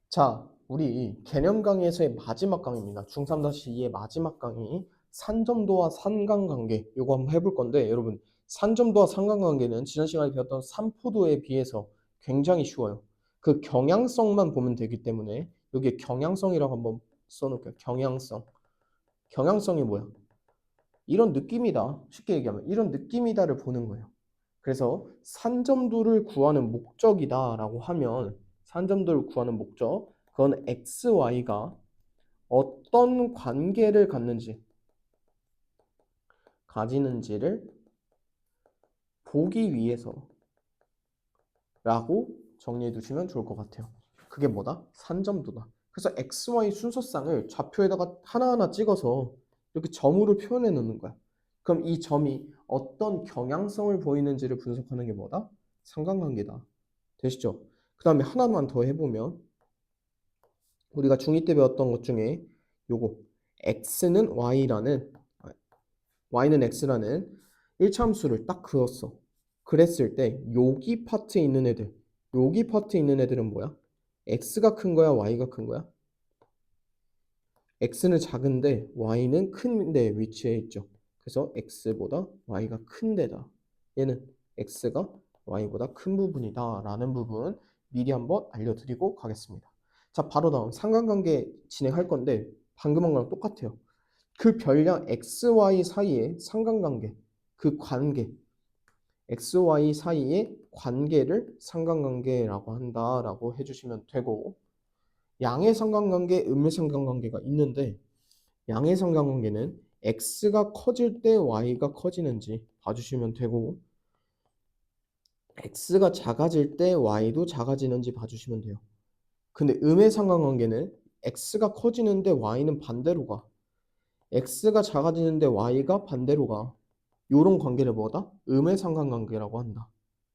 자, 우리 개념 강의에서의 마지막 강의입니다. 중3-2의 마지막 강의 산점도와 상관관계 요거 한번 해볼 건데 여러분 산점도와 상관관계는 지난 시간에 배웠던 삼포도에 비해서 굉장히 쉬워요. 그 경향성만 보면 되기 때문에 여기에 경향성이라고 한번 써놓을게요. 경향성. 경향성이 뭐야? 이런 느낌이다. 쉽게 얘기하면 이런 느낌이다를 보는 거예요. 그래서 산점도를 구하는 목적이다라고 하면 산점도를 구하는 목적 그건 x, y가 어떤 관계를 가지는지를 보기 위해서라고 정리해 두시면 좋을 것 같아요. 그게 뭐다? 산점도다. 그래서 x, y 순서상을 좌표에다가 하나하나 찍어서 이렇게 점으로 표현해 놓는 거야. 그럼 이 점이 어떤 경향성을 보이는지를 분석하는 게 뭐다? 상관관계다. 되시죠? 그 다음에 하나만 더 해보면 우리가 중2 때 배웠던 것 중에 요거 x는 y는 x라는 1차함수를 딱 그었어. 그랬을 때 여기 파트에 있는 애들은 뭐야? x가 큰 거야, y가 큰 거야? x는 작은데 y는 큰 데 위치해 있죠. 그래서 x보다 y가 큰 데다. 얘는 x가 y보다 큰 부분이다 라는 부분 미리 한번 알려드리고 가겠습니다. 자, 바로 다음 상관관계 진행할 건데 방금 한 거랑 똑같아요. 그 별량 xy 사이의 상관관계, 그 관계, xy 사이의 관계를 상관관계라고 한다라고 해주시면 되고 양의 상관관계, 음의 상관관계가 있는데 양의 상관관계는 x가 커질 때 y가 커지는지 봐주시면 되고 x가 작아질 때 y도 작아지는지 봐주시면 돼요. 근데 음의 상관관계는 x가 커지는데 y는 반대로 가. x가 작아지는데 y가 반대로 가. 요런 관계를 뭐다? 음의 상관관계라고 한다.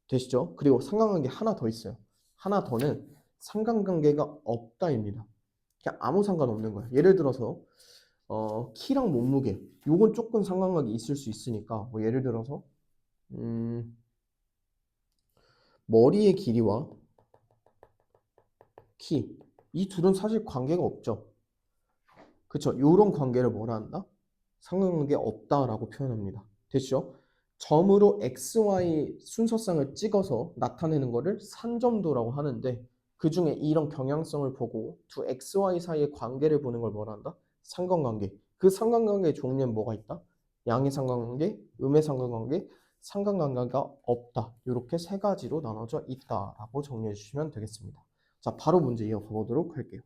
되시죠? 그리고 상관관계 하나 더 있어요. 하나 더는 상관관계가 없다입니다. 그냥 아무 상관없는 거야. 예를 들어서 키랑 몸무게 요건 조금 상관관계 있을 수 있으니까 뭐 예를 들어서 머리의 길이와 키 이 둘은 사실 관계가 없죠. 그쵸? 요런 관계를 뭐라 한다? 상관관계 없다라고 표현합니다. 됐죠? 점으로 XY 순서상을 찍어서 나타내는 거를 산점도라고 하는데 그 중에 이런 경향성을 보고 두 XY 사이의 관계를 보는 걸 뭐라 한다? 상관관계. 그 상관관계의 종류는 뭐가 있다? 양의 상관관계, 음의 상관관계, 상관관계가 없다. 이렇게 세 가지로 나눠져 있다라고 정리해 주시면 되겠습니다. 자, 바로 문제 이어가 보도록 할게요.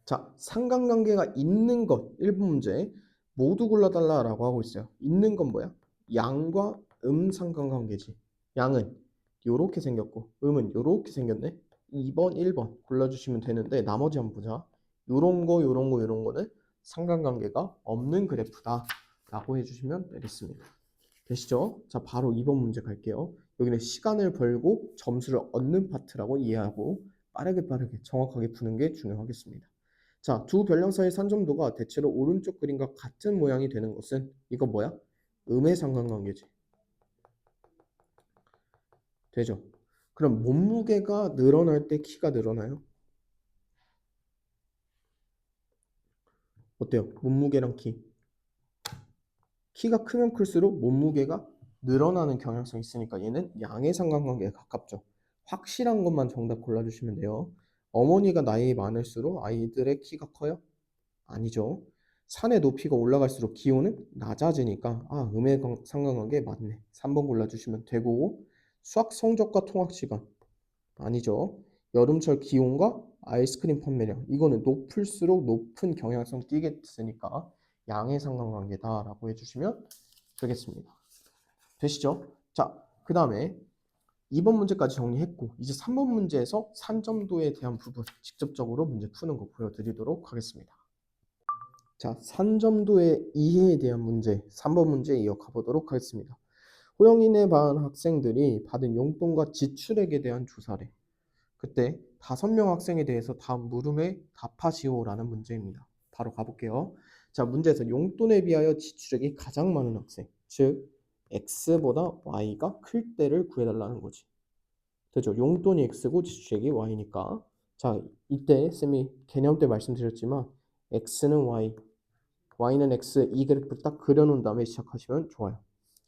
자, 상관관계가 있는 것 1번 문제 모두 골라달라라고 하고 있어요. 있는 건 뭐야? 양과 상관관계지. 양은 요렇게 생겼고 음은 요렇게 생겼네. 2번, 1번 골라주시면 되는데 나머지 한번 보자. 요런 거, 요런 거, 요런 거는 상관관계가 없는 그래프다 라고 해주시면 되겠습니다. 되시죠? 자, 바로 2번 문제 갈게요. 여기는 시간을 벌고 점수를 얻는 파트라고 이해하고 빠르게 정확하게 푸는 게 중요하겠습니다. 자, 두 별량 사이의 산점도가 대체로 오른쪽 그림과 같은 모양이 되는 것은 이거 뭐야? 음의 상관관계지. 되죠? 그럼 몸무게가 늘어날 때 키가 늘어나요? 어때요? 몸무게랑 키. 키가 크면 클수록 몸무게가 늘어나는 경향성이 있으니까 얘는 양의 상관관계에 가깝죠. 확실한 것만 정답 골라주시면 돼요. 어머니가 나이 많을수록 아이들의 키가 커요? 아니죠. 산의 높이가 올라갈수록 기온은 낮아지니까 음의 상관관계 맞네. 3번 골라주시면 되고 수학 성적과 통학 시간 아니죠. 여름철 기온과 아이스크림 판매량 이거는 높을수록 높은 경향성 띠겠으니까 양의 상관관계다라고 해주시면 되겠습니다. 되시죠? 자, 그 다음에 2번 문제까지 정리했고 이제 3번 문제에서 산점도에 대한 부분 직접적으로 문제 푸는 거 보여드리도록 하겠습니다. 자, 산점도의 이해에 대한 문제 3번 문제 이어가 보도록 하겠습니다. 호영이네 반 학생들이 받은 용돈과 지출액에 대한 조사래. 그때 5명 학생에 대해서 다음 물음에 답하시오라는 문제입니다. 바로 가볼게요. 자, 문제에서 용돈에 비하여 지출액이 가장 많은 학생, 즉 x보다 y가 클 때를 구해달라는 거지. 되죠? 용돈이 x고 지출액이 y니까. 자, 이때 쌤이 개념 때 말씀드렸지만 x는 y, y는 x 이 그래프를 딱 그려놓은 다음에 시작하시면 좋아요.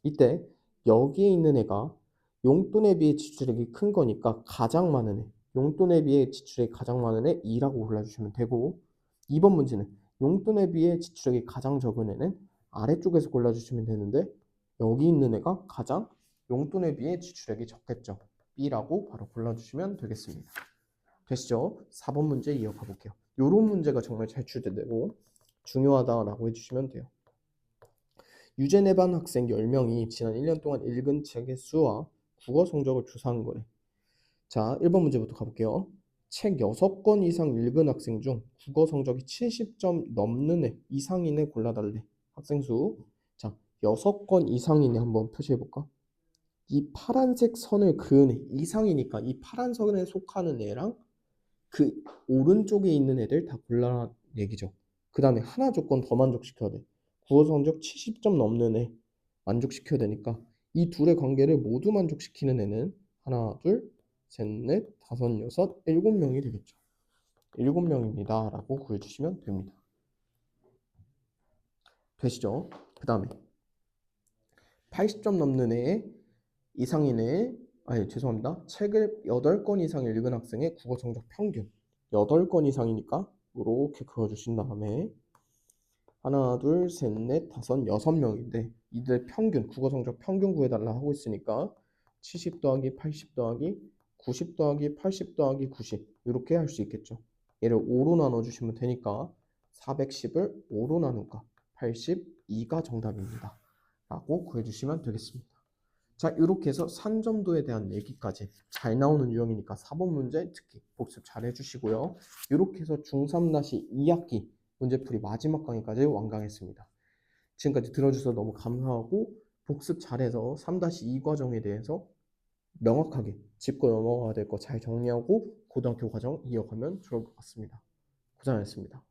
이때 여기에 있는 애가 용돈에 비해 지출액이 큰 거니까 가장 많은 애, 용돈에 비해 지출액이 가장 많은 애 2라고 골라주시면 되고, 2번 문제는 용돈에 비해 지출액이 가장 적은 애는 아래쪽에서 골라주시면 되는데 여기 있는 애가 가장 용돈에 비해 지출액이 적겠죠. B라고 바로 골라주시면 되겠습니다. 되시죠? 4번 문제 이어가 볼게요. 요런 문제가 정말 잘 출제되고 중요하다라고 해주시면 돼요. 유제네반 학생 10명이 지난 1년 동안 읽은 책의 수와 국어 성적을 조사한 거래. 자, 1번 문제부터 가볼게요. 책 6권 이상 읽은 학생 중 국어 성적이 70점 넘는 애 이상인 애 골라달래. 학생 수. 자, 6권 이상인 애 한번 표시해볼까? 이 파란색 선을 그은 애 이상이니까 이 파란 선에 속하는 애랑 그 오른쪽에 있는 애들 다 골라라 얘기죠. 그 다음에 하나 조건 더 만족시켜야 돼. 국어 성적 70점 넘는 애 만족시켜야 되니까 이 둘의 관계를 모두 만족시키는 애는 하나, 둘, 셋, 넷, 다섯, 여섯, 7명이 되겠죠. 7명입니다. 라고 구해주시면 됩니다. 되시죠? 그 다음에 80점 넘는 애 이상인 애 아니 죄송합니다. 책을 8권 이상 읽은 학생의 국어 성적 평균 8권 이상이니까 이렇게 그어주신 다음에 하나, 둘, 셋, 넷, 다섯, 6명인데 이들 평균, 국어 성적 평균 구해달라 하고 있으니까 70 더하기 80 더하기 90 더하기 80 더하기 90 이렇게 할 수 있겠죠. 얘를 5로 나눠주시면 되니까 410을 5로 나누까 82가 정답입니다. 라고 구해주시면 되겠습니다. 자, 이렇게 해서 산점도에 대한 얘기까지 잘 나오는 유형이니까 4번 문제 특히 복습 잘 해주시고요. 이렇게 해서 중3-2학기 문제풀이 마지막 강의까지 완강했습니다. 지금까지 들어주셔서 너무 감사하고 복습 잘해서 3-2 과정에 대해서 명확하게 짚고 넘어가야 될 거 잘 정리하고 고등학교 과정 이어가면 좋을 것 같습니다. 고생하셨습니다.